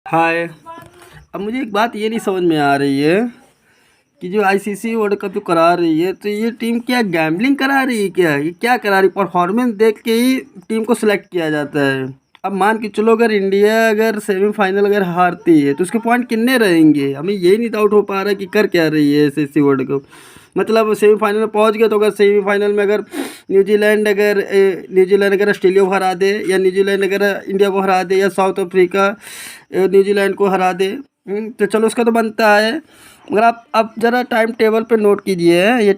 हाय। अब मुझे एक बात ये नहीं समझ में आ रही है कि जो आईसीसी वर्ल्ड कप जो करा रही है तो ये टीम क्या गैम्बलिंग करा रही है, क्या ये क्या करा रही है? परफॉर्मेंस देख के ही टीम को सिलेक्ट किया जाता है। अब मान के चलो अगर इंडिया अगर सेमीफाइनल अगर हारती है तो उसके पॉइंट कितने रहेंगे? हमें यही नहीं डाउट हो पा रहा है कि कर क्या रही है आईसीसी वर्ल्ड कप। मतलब सेमीफाइनल में पहुंच गए तो अगर सेमीफाइनल में अगर न्यूजीलैंड अगर ऑस्ट्रेलिया को हरा दे, या न्यूजीलैंड अगर इंडिया को हरा दे, या साउथ अफ्रीका न्यूजीलैंड को हरा दे, तो चलो उसका तो बनता है। मगर आप ज़रा टाइम टेबल पे नोट कीजिए। ये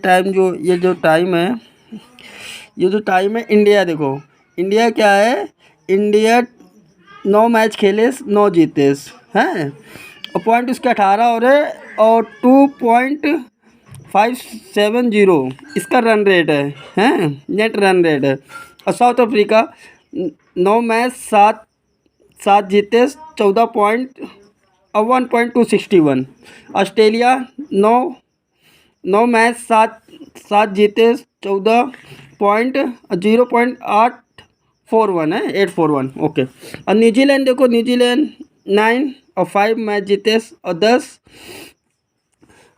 जो टाइम है, ये जो टाइम है, इंडिया देखो, इंडिया क्या है, इंडिया 9 मैच खेले, 9 जीते हैं, और पॉइंट उसके 18 हो रहे, और 2.570 इसका रन रेट है, नेट रन रेट है। और साउथ अफ्रीका 9 मैच, सात सात जीते, 14 पॉइंट और 1.261। ऑस्ट्रेलिया नौ 9 मैच, सात सात जीते, 14 पॉइंट, 0.841 है, 841। ओके। और न्यूजीलैंड देखो, न्यूजीलैंड 9 और 5 मैच जीते,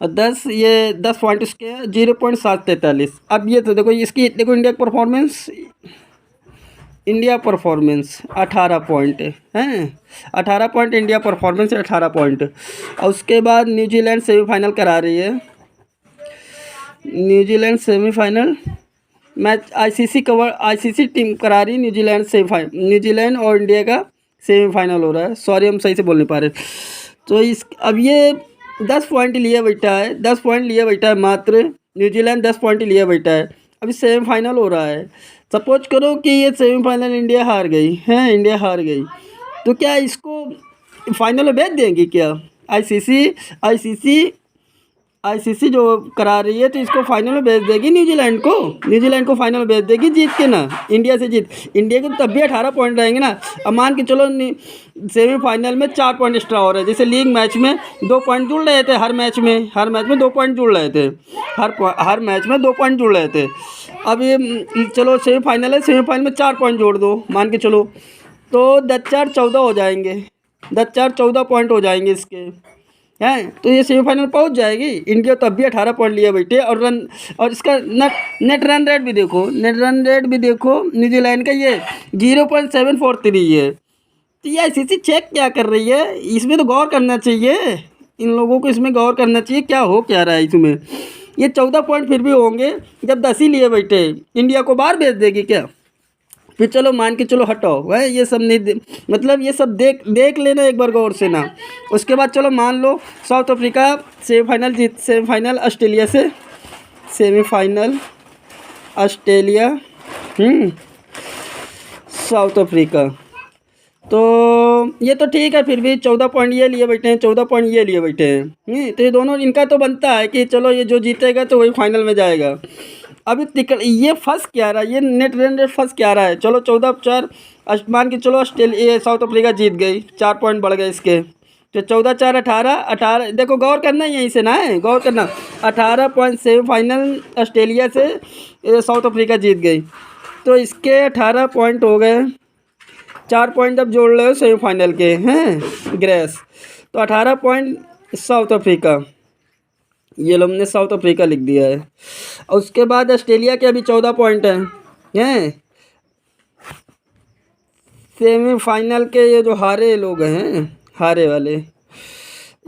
और 10 ये 10 पॉइंट उसके, 0.743। अब ये तो देखो, इसकी देखो इंडिया परफॉर्मेंस 18 पॉइंट हैं, 18 पॉइंट इंडिया परफॉर्मेंस है, 18 पॉइंट। और उसके बाद न्यूजीलैंड सेमीफाइनल करा रही है। New Zealand semifinal match ICC team करा रही है। न्यूजीलैंड और इंडिया का सेमीफाइनल हो रहा है। सॉरी, हम सही से बोल नहीं पा रहे। तो इस अब ये 10 पॉइंट लिए बैठा है, 10 पॉइंट लिए बैठा है मात्र। न्यूजीलैंड 10 पॉइंट लिए बैठा है। अभी सेमीफाइनल हो रहा है। सपोज करो कि ये सेमीफाइनल इंडिया हार गई है, इंडिया हार गई, तो क्या इसको फाइनल में भेज देंगी क्या? आईसीसी आईसीसी आईसीसी जो करा रही है तो इसको फाइनल में भेज देगी न्यूजीलैंड को फाइनल में भेज देगी, जीत के ना, इंडिया से जीत। इंडिया के तो तब भी 18 पॉइंट रहेंगे ना। अब मान के चलो सेमीफाइनल में 4 पॉइंट एक्स्ट्रा हो रहे हैं। जैसे लीग मैच में 2 पॉइंट जुड़ रहे थे, हर मैच में 2 पॉइंट जुड़ रहे थे, हर मैच में 2 पॉइंट जुड़ रहे थे। अब ये चलो सेमीफाइनल है, सेमीफाइनल में 4 पॉइंट जोड़ दो, मान के चलो, तो 10 4 14 हो जाएंगे, 10 4 14 पॉइंट हो जाएंगे इसके हैं। तो ये सेमीफाइनल पहुंच जाएगी। इंडिया तब भी 18 पॉइंट लिए बैठे, और इसका नेट रन रेट भी देखो, न्यूजीलैंड का ये 0.743 है। तो ये आईसीसी चेक क्या कर रही है? इसमें तो गौर करना चाहिए, इन लोगों को इसमें गौर करना चाहिए, क्या हो क्या रहा है इसमें। ये 14 पॉइंट फिर भी होंगे जब 10 ही लिए बैठे। इंडिया को बाहर भेज देगी क्या? फिर चलो मान के चलो, हटाओ वह ये सब नहीं मतलब ये सब देख देख लेना एक बार गौर से ना। उसके बाद चलो मान लो साउथ अफ्रीका सेमीफाइनल ऑस्ट्रेलिया से, सेमीफाइनल ऑस्ट्रेलिया, साउथ अफ्रीका, तो ये तो ठीक है। फिर भी 14 पॉइंट ये लिए बैठे हैं, 14 पॉइंट ये लिए बैठे हैं, तो ये दोनों इनका तो बनता है कि चलो ये जो जीतेगा तो वही फाइनल में जाएगा। अभी ये फंस क्या रहा है, ये नेट रन रेट फंस क्या रहा है? चलो 14 4, मान के चलो ऑस्ट्रेलिया साउथ अफ्रीका जीत गई, 4 पॉइंट बढ़ गए इसके, तो 14 4 18 देखो, गौर करना यहीं से ना है, गौर करना। 18 पॉइंट सेमीफाइनल ऑस्ट्रेलिया से साउथ अफ्रीका जीत गई, तो इसके 18 पॉइंट हो गए। 4 पॉइंट जब जोड़ रहे हो सेमीफाइनल के हैं ग्रेस, तो 18 पॉइंट साउथ अफ्रीका, ये लो हमने साउथ अफ्रीका लिख दिया है। और उसके बाद ऑस्ट्रेलिया के अभी 14 पॉइंट हैं। सेमीफाइनल के ये जो हारे लोग हैं, हारे वाले,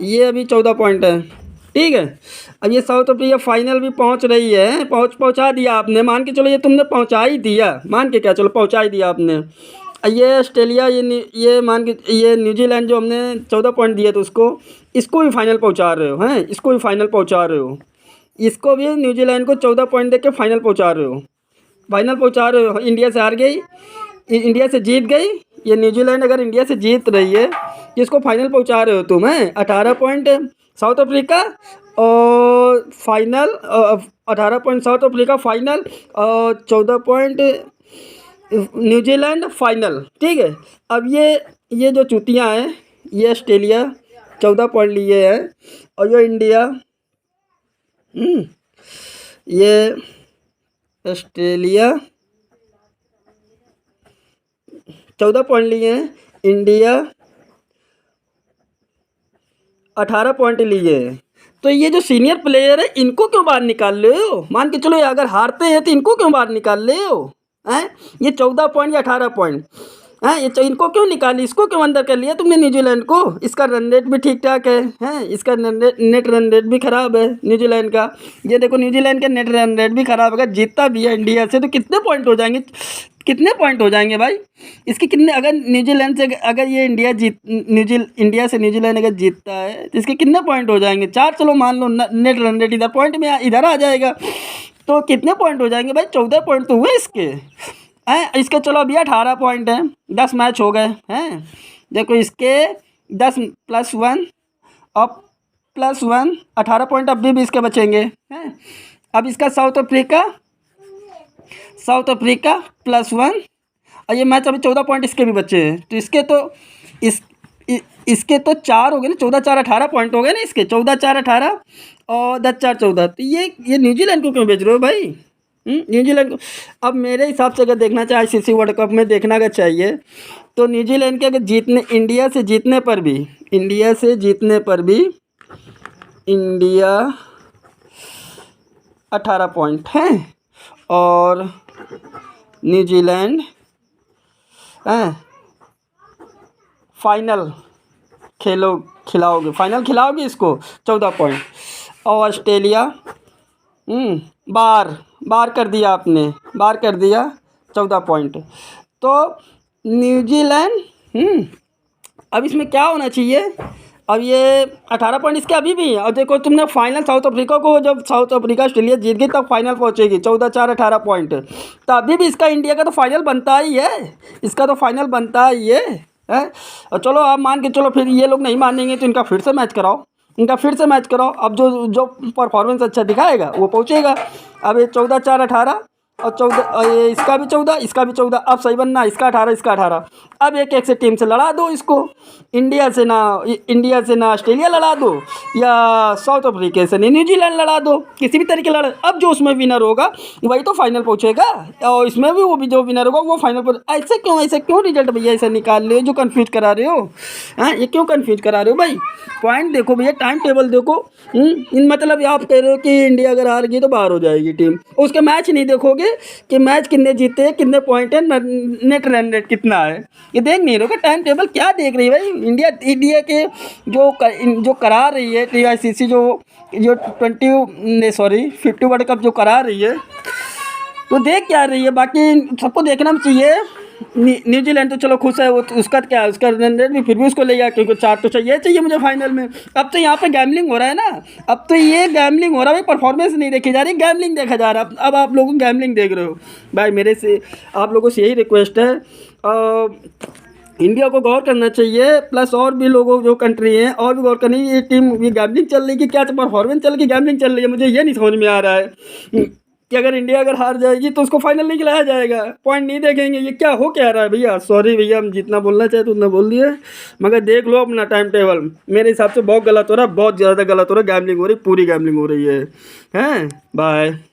ये अभी 14 पॉइंट है, ठीक है। अब ये साउथ अफ्रीका फाइनल भी पहुंच रही है, पहुंचा दिया आपने, मान के चलो, ये तुमने पहुंचा ही दिया, मान के क्या चलो, पहुंचा ही दिया आपने। ये ऑस्ट्रेलिया, ये मान के, ये न्यूजीलैंड जो हमने 14 पॉइंट दिए थे उसको, इसको भी फाइनल पहुंचा रहे हो, हैं, इसको भी फाइनल पहुंचा रहे हो, इसको भी न्यूजीलैंड को 14 पॉइंट दे के फाइनल पहुंचा रहे हो, फाइनल पहुंचा रहे हो। इंडिया से हार गई, इंडिया से जीत गई, ये न्यूजीलैंड अगर इंडिया से जीत रही है, इसको फाइनल पहुंचा रहे हो तुम, हैं। 18 पॉइंट साउथ अफ्रीका, और final 18 point south Africa final, और 14 पॉइंट न्यूजीलैंड फाइनल, ठीक है। अब ये जो चूतियाँ हैं, ये ऑस्ट्रेलिया 14 पॉइंट लिए हैं, और ये इंडिया, ये ऑस्ट्रेलिया 14 पॉइंट लिए हैं, इंडिया 18 पॉइंट लिए, तो ये जो सीनियर प्लेयर है इनको क्यों बाहर निकाल रहे हो? मान के चलो अगर हारते हैं तो इनको क्यों बाहर निकाल रहे हो? हैं ये 14 पॉइंट या 18 पॉइंट, हैं ये इनको क्यों निकाली, इसको क्यों अंदर कर लिया तुमने न्यूजीलैंड को? इसका रन रेट भी ठीक ठाक है, हैं इसका नेट रन रेट भी ख़राब है न्यूजीलैंड का। ये देखो न्यूजीलैंड का नेट रन रेट भी ख़राब है। अगर जीतता भी है इंडिया से तो कितने पॉइंट हो जाएंगे, कितने पॉइंट हो जाएंगे भाई इसके? कितने, अगर न्यूजीलैंड से अगर ये इंडिया से न्यूजीलैंड अगर जीतता है तो इसके कितने पॉइंट हो जाएंगे? 4 चलो मान लो, नेट रन रेट इधर पॉइंट में इधर आ जाएगा, तो कितने पॉइंट हो जाएंगे भाई? 14 पॉइंट तो हुए इसके, हैं इसके चलो अभी 18 पॉइंट हैं, 10 मैच हो गए हैं। देखो इसके 10 + 1 और +1 18 पॉइंट अभी भी इसके बचेंगे, हैं। अब इसका साउथ अफ्रीका +1 और ये मैच अभी 14 पॉइंट इसके भी बचे हैं, तो इसके तो 4 हो गए ना, 14 4 18 पॉइंट हो गए ना इसके, 14 4 18 और 10 4 14। तो ये न्यूजीलैंड को क्यों भेज रहे हो भाई? न्यूजीलैंड को अब मेरे हिसाब से अगर देखना चाहे आईसीसी वर्ल्ड कप में देखना अगर चाहिए तो न्यूजीलैंड के अगर इंडिया से जीतने पर भी इंडिया 18 पॉइंट हैं और न्यूजीलैंड फाइनल खिलाओगे इसको 14 पॉइंट, और ऑस्ट्रेलिया बार कर दिया आपने, 14 पॉइंट। तो न्यूजीलैंड अब इसमें क्या होना चाहिए? अब ये 18 पॉइंट इसके अभी भी हैं, और देखो तुमने फाइनल साउथ अफ्रीका को, जब साउथ अफ्रीका ऑस्ट्रेलिया जीत गई तब फाइनल पहुंचेगी 14 4 18 पॉइंट, तो अभी भी इसका इंडिया का तो फाइनल बनता ही है, हैं। और चलो आप मान के चलो, फिर ये लोग नहीं मानेंगे तो इनका फिर से मैच कराओ, अब जो परफॉर्मेंस अच्छा दिखाएगा वो पहुंचेगा। अब ये 14 4 18 और 14, और ये इसका भी 14, अब सही बनना, इसका 18, अब एक से टीम से लड़ा दो इसको, इंडिया से ना ऑस्ट्रेलिया लड़ा दो, या साउथ अफ्रीका से नहीं न्यूजीलैंड लड़ा दो, किसी भी तरीके लड़ा। अब जो उसमें विनर होगा वही तो फाइनल पहुंचेगा, और इसमें भी वो भी जो विनर होगा वो फाइनल पहुंच। ऐसे क्यों रिजल्ट भैया ऐसा निकाल रहे हो जो कन्फ्यूज करा रहे हो? हाँ ये क्यों कन्फ्यूज करा रहे हो भाई? पॉइंट देखो भैया, टाइम टेबल देखो। इन मतलब आप कह रहे हो कि इंडिया अगर हार गई तो बाहर हो जाएगी टीम, उसके मैच नहीं देखोगे कि मैच कितने जीते, कितने पॉइंट है, नेट रन रेट कितना है, ये देख नहीं रहोगे। टाइम टेबल क्या देख रही है भाई? इंडिया के जो करा रही है आईसीसी, जो 50 वर्ल्ड कप जो करा रही है, तो देख क्या रही है? बाकी सबको देखना भी चाहिए। न्यूजीलैंड तो चलो खुश है, वो उसका क्या है, उसका रन रेट भी फिर भी उसको ले गया, क्योंकि 4 तो चाहिए मुझे फाइनल में। अब तो यहाँ पे गैम्बलिंग हो रहा है ना, अब तो ये गैम्बलिंग हो रहा है भाई, परफॉर्मेंस नहीं देखी जा रही, गैम्बलिंग देखा जा रहा है। अब आप लोग गैम्बलिंग देख रहे हो भाई। मेरे से आप लोगों से यही रिक्वेस्ट है, इंडिया को गौर करना चाहिए, प्लस और भी लोगों जो कंट्री हैं और भी गौर करनी। ये टीम ये गैम्बलिंग चल रही है कि क्या परफॉर्मेंस चल रही है, गैम्बलिंग चल रही है, मुझे ये नहीं समझ में आ रहा है कि अगर इंडिया हार जाएगी तो उसको फाइनल नहीं खिलाया जाएगा, पॉइंट नहीं देखेंगे। ये क्या रहा है भैया? सॉरी भैया, हम जितना बोलना चाहे तो उतना बोल दिए, मगर देख लो अपना टाइम टेबल। मेरे हिसाब से बहुत गलत हो रहा है, बहुत ज़्यादा गलत हो रहा है, गैम्बलिंग हो रही, पूरी गैम्बलिंग हो रही है। बाय।